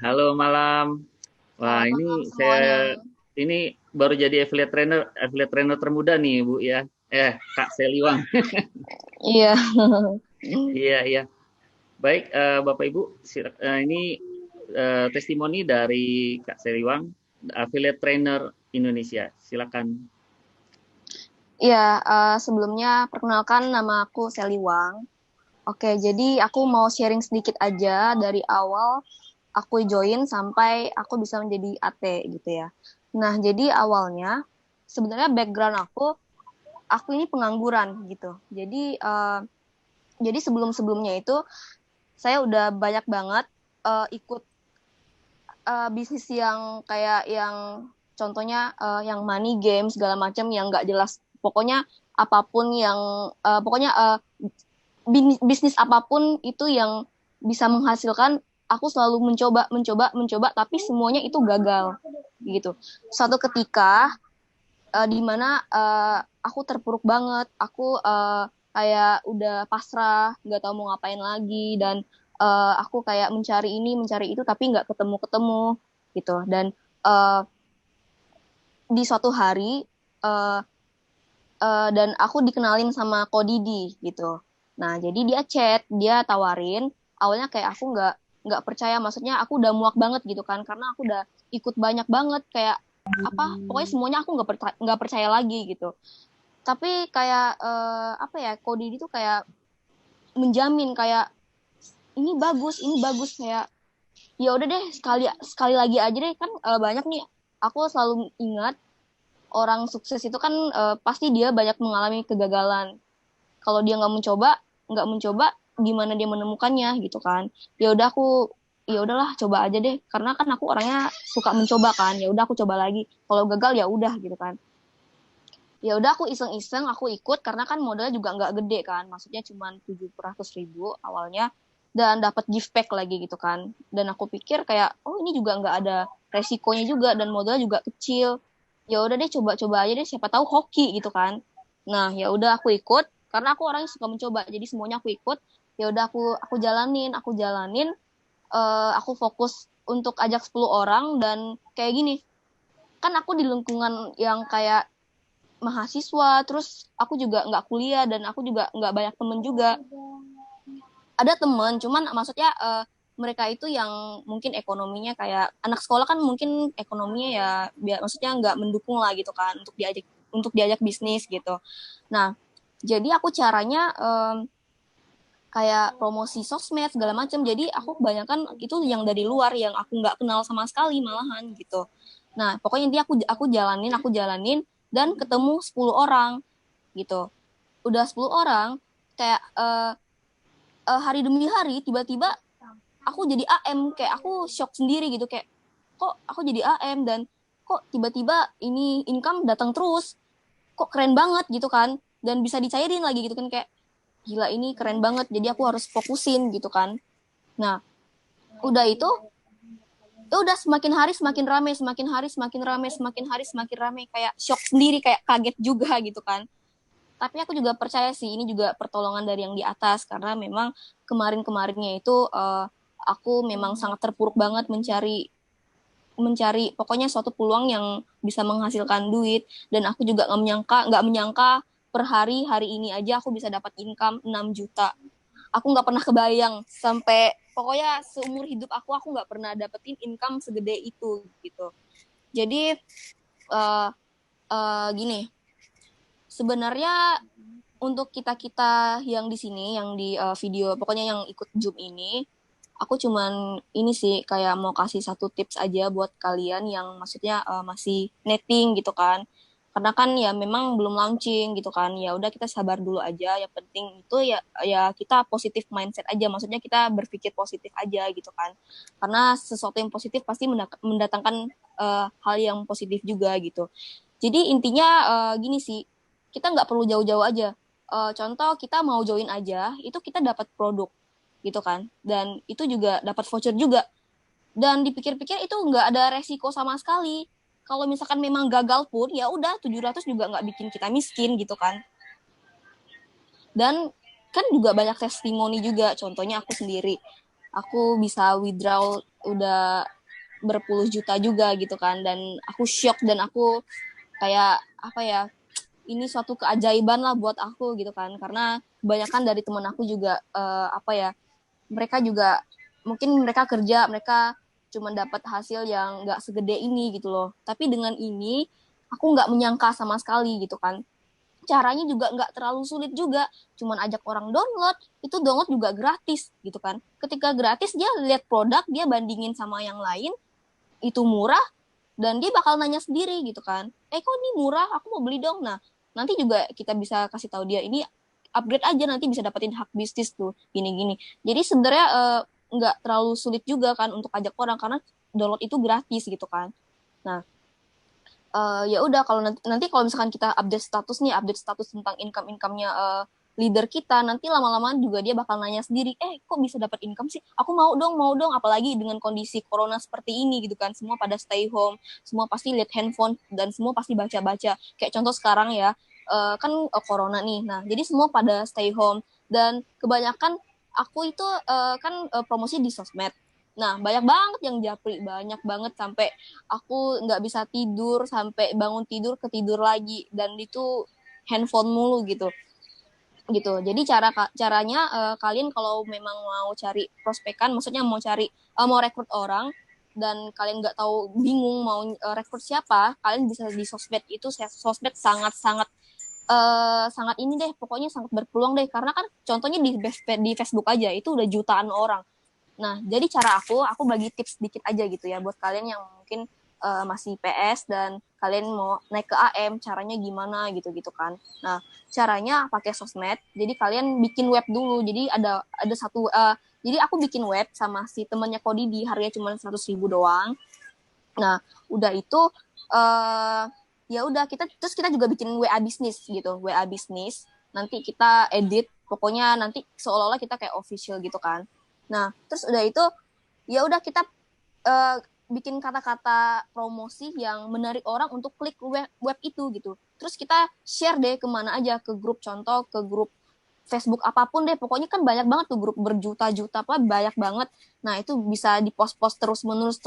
Halo malam. Wah, Selamat ini malam saya semuanya. ini baru jadi affiliate trainer termuda nih, Bu ya. Kak Seliwang. Iya. Iya, iya. Baik, Bapak Ibu, ini testimoni dari Kak Seliwang, affiliate trainer Indonesia. Silakan. Iya, sebelumnya perkenalkan nama aku Sally Wang. Oke, jadi aku mau sharing sedikit aja dari awal aku join sampai aku bisa menjadi AT gitu ya. Nah, jadi awalnya sebenarnya background aku ini pengangguran gitu. Jadi sebelum-sebelumnya itu saya udah banyak banget ikut bisnis yang kayak yang contohnya yang money game segala macam yang nggak jelas, pokoknya apapun yang pokoknya bisnis apapun itu yang bisa menghasilkan, aku selalu mencoba mencoba mencoba tapi semuanya itu gagal gitu. Suatu ketika di mana aku terpuruk banget, aku kayak udah pasrah nggak tahu mau ngapain lagi, dan aku kayak mencari ini mencari itu tapi nggak ketemu ketemu gitu. Dan uh, di suatu hari uh, dan aku dikenalin sama Ko Didi gitu. Nah, jadi dia chat, dia tawarin. Awalnya kayak aku nggak percaya, maksudnya aku udah muak banget gitu kan, karena aku udah ikut banyak banget kayak apa, pokoknya semuanya aku nggak percaya lagi gitu. Tapi kayak apa ya, Ko Didi tuh kayak menjamin kayak ini bagus kayak ya udah deh, sekali sekali lagi aja deh kan. Banyak nih, aku selalu ingat orang sukses itu kan pasti dia banyak mengalami kegagalan. Kalau dia nggak mencoba gimana dia menemukannya gitu kan. Ya udah aku, ya udahlah coba aja deh, karena kan aku orangnya suka mencoba kan. Ya udah aku coba lagi, kalau gagal ya udah gitu kan. Ya udah aku iseng-iseng aku ikut, karena kan modalnya juga nggak gede kan, maksudnya cuma 700.000 awalnya, dan dapat gift pack lagi gitu kan. Dan aku pikir kayak oh ini juga nggak ada resikonya juga dan modalnya juga kecil. Ya udah deh, coba-coba aja deh, siapa tahu hoki gitu kan. Nah ya udah aku ikut, karena aku orangnya suka mencoba jadi semuanya aku ikut. Ya udah aku jalanin, aku fokus untuk ajak 10 orang. Dan kayak gini, kan aku di lingkungan yang kayak mahasiswa, terus aku juga nggak kuliah dan aku juga nggak banyak temen juga. Ada temen, cuman maksudnya mereka itu yang mungkin ekonominya kayak anak sekolah kan, mungkin ekonominya ya maksudnya nggak mendukung lah gitu kan untuk diajak bisnis gitu. Nah, jadi aku caranya kayak promosi sosmed segala macam. Jadi aku kebanyakan itu yang dari luar, yang aku nggak kenal sama sekali malahan gitu. Nah, pokoknya dia aku jalanin dan ketemu 10 orang gitu. Udah 10 orang, kayak hari demi hari tiba-tiba aku jadi AM, kayak aku shock sendiri gitu, kayak kok aku jadi AM dan kok tiba-tiba ini income datang terus, kok keren banget gitu kan, dan bisa dicairin lagi gitu kan, kayak gila ini keren banget, jadi aku harus fokusin gitu kan. Nah, udah itu, ya udah semakin hari semakin rame, semakin hari semakin rame, semakin hari semakin rame, kayak shock sendiri, kayak kaget juga gitu kan. Tapi aku juga percaya sih ini juga pertolongan dari yang di atas, karena memang kemarin-kemarinnya itu aku memang sangat terpuruk banget mencari mencari pokoknya suatu peluang yang bisa menghasilkan duit. Dan aku juga nggak menyangka per hari ini aja aku bisa dapat income 6 juta. Aku nggak pernah kebayang, sampai pokoknya seumur hidup aku nggak pernah dapetin income segede itu gitu. Jadi uh, gini, sebenarnya untuk kita-kita yang di sini, yang di video, pokoknya yang ikut Zoom ini, aku cuman ini sih kayak mau kasih satu tips aja buat kalian yang maksudnya masih netting gitu kan. Karena kan ya memang belum launching gitu kan. Ya udah kita sabar dulu aja. Yang penting itu ya ya kita positif mindset aja. Maksudnya kita berpikir positif aja gitu kan. Karena sesuatu yang positif pasti mendatangkan hal yang positif juga gitu. Jadi intinya gini sih, kita nggak perlu jauh-jauh aja. Contoh kita mau join aja, itu kita dapat produk gitu kan, dan itu juga dapat voucher juga. Dan dipikir-pikir itu nggak ada resiko sama sekali. Kalau misalkan memang gagal pun ya udah, 700 juga nggak bikin kita miskin gitu kan. Dan kan juga banyak testimoni juga, contohnya aku sendiri. aku bisa withdraw udah berpuluh juta juga gitu kan, dan aku shock dan aku kayak apa ya, ini suatu keajaiban lah buat aku gitu kan, karena kebanyakan dari teman aku juga apa ya, mereka juga mungkin mereka kerja, mereka cuma dapat hasil yang nggak segede ini gitu loh, tapi dengan ini aku nggak menyangka sama sekali gitu kan. Caranya juga nggak terlalu sulit juga, cuman ajak orang download, itu download juga gratis gitu kan. Ketika gratis dia lihat produk, dia bandingin sama yang lain, itu murah, dan dia bakal nanya sendiri gitu kan, kok ini murah, aku mau beli dong. Nah nanti juga kita bisa kasih tahu dia, ini upgrade aja, nanti bisa dapetin hak bisnis tuh gini-gini. Jadi sebenarnya nggak terlalu sulit juga kan untuk ajak orang, karena download itu gratis gitu kan. Nah ya udah, kalau nanti kalau misalkan kita update status tentang income-nya leader kita, nanti lama-lama juga dia bakal nanya sendiri, kok bisa dapat income sih, aku mau dong, apalagi dengan kondisi corona seperti ini gitu kan, semua pada stay home, semua pasti lihat handphone dan semua pasti baca-baca. Kayak contoh sekarang ya, kan corona nih, nah jadi semua pada stay home, dan kebanyakan aku itu kan promosi di sosmed. Nah banyak banget yang japri, banyak banget, sampai aku nggak bisa tidur, sampai bangun tidur ketidur lagi, dan itu handphone mulu gitu. Jadi caranya kalian kalau memang mau cari prospekan, maksudnya mau cari mau rekrut orang, dan kalian nggak tahu, bingung mau rekrut siapa, kalian bisa di sosmed. Itu sosmed sangat sangat sangat ini deh, pokoknya sangat berpeluang deh, karena kan contohnya di Facebook aja itu udah jutaan orang. Nah, jadi cara aku bagi tips dikit aja gitu ya buat kalian yang mungkin masih PS dan kalian mau naik ke AM, caranya gimana gitu-gitu kan. Nah, caranya pakai sosmed. Jadi kalian bikin web dulu. Jadi ada satu jadi aku bikin web sama si temannya Kodi, di harganya cuma 100.000 doang. Nah, udah itu ya udah, kita juga bikin WA bisnis gitu, WA bisnis. Nanti kita edit, pokoknya nanti seolah-olah kita kayak official gitu kan. Nah, terus udah itu ya udah kita uh, bikin kata-kata promosi yang menarik orang untuk klik web itu gitu. Terus kita share deh kemana aja, ke grup, contoh ke grup Facebook apapun deh, pokoknya kan banyak banget tuh grup berjuta-juta, apa banyak banget. Nah itu bisa dipost-post terus menerus,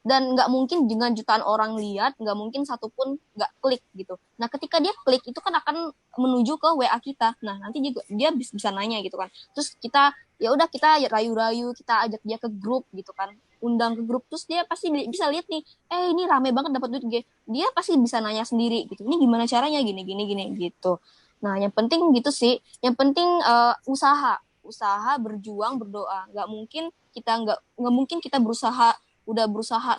dan nggak mungkin dengan jutaan orang lihat, nggak mungkin satupun nggak klik gitu. Nah ketika dia klik itu kan akan menuju ke WA kita. Nah nanti juga dia bisa nanya gitu kan. Terus kita ya udah, kita rayu-rayu, kita ajak dia ke grup gitu kan, undang ke grup, terus dia pasti bisa lihat nih, ini rame banget dapat duit, dia pasti bisa nanya sendiri gitu, ini gimana caranya, gini gini gini gitu. Nah, yang penting gitu sih. Yang penting usaha, berjuang, berdoa. Nggak mungkin kita berusaha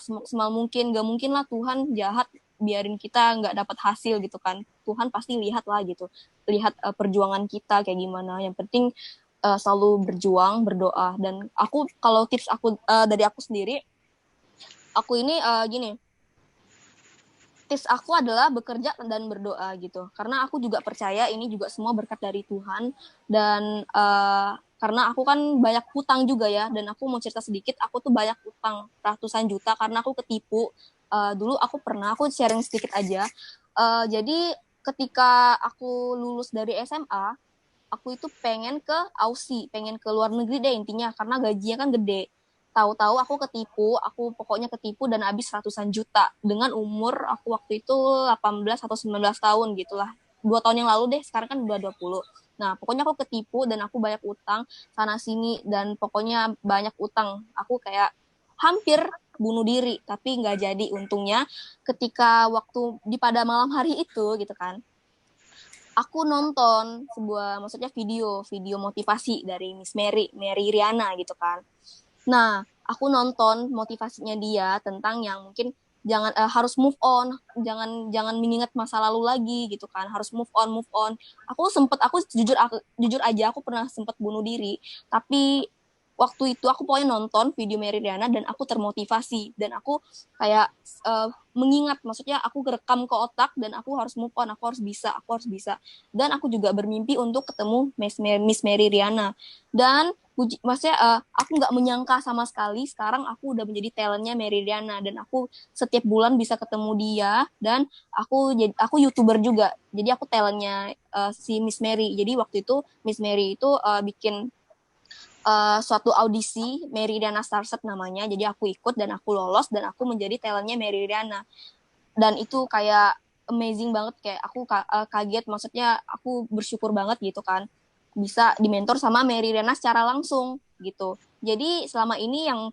semaksimal mungkin. Nggak mungkin lah Tuhan jahat biarin kita nggak dapat hasil gitu kan. Tuhan pasti lihat lah gitu. Lihat perjuangan kita kayak gimana. Yang penting selalu berjuang, berdoa. Dan aku, kalau tips aku dari aku sendiri, aku ini gini, tips aku adalah bekerja dan berdoa gitu, karena aku juga percaya ini juga semua berkat dari Tuhan. Dan karena aku kan banyak hutang juga ya, dan aku mau cerita sedikit, aku tuh banyak hutang ratusan juta karena aku ketipu. Dulu aku sharing sedikit aja. Jadi ketika aku lulus dari SMA, aku itu pengen ke Aussie, pengen ke luar negeri deh intinya, karena gajinya kan gede. Tahu-tahu aku pokoknya ketipu dan habis ratusan juta dengan umur aku waktu itu 18 atau 19 tahun gitulah. 2 tahun yang lalu deh, sekarang kan udah 20. Nah, pokoknya aku ketipu dan aku banyak utang sana sini, dan pokoknya banyak utang. Aku kayak hampir bunuh diri, tapi nggak jadi untungnya. Ketika waktu pada malam hari itu gitu kan, aku nonton maksudnya video motivasi dari Miss Mary Riana gitu kan. Nah, aku nonton motivasinya dia tentang yang mungkin harus move on, jangan mengingat masa lalu lagi gitu kan, harus move on. Aku jujur aja, aku pernah sempat bunuh diri, tapi waktu itu aku pokoknya nonton video Mary Riana dan aku termotivasi, dan aku kayak mengingat, maksudnya aku rekam ke otak, dan aku harus move on, aku harus bisa. Dan aku juga bermimpi untuk ketemu Miss Mary Riana. Dan maksudnya aku nggak menyangka sama sekali sekarang aku udah menjadi talentnya Mary Riana, dan aku setiap bulan bisa ketemu dia, dan aku YouTuber juga, jadi aku talentnya si Miss Mary. Jadi waktu itu Miss Mary itu bikin suatu audisi Meridiana Starship namanya. Jadi aku ikut dan aku lolos dan aku menjadi talentnya Meridiana. Dan itu kayak amazing banget, kayak aku kaget, maksudnya aku bersyukur banget gitu kan bisa dimentor sama Meridiana secara langsung gitu. Jadi selama ini yang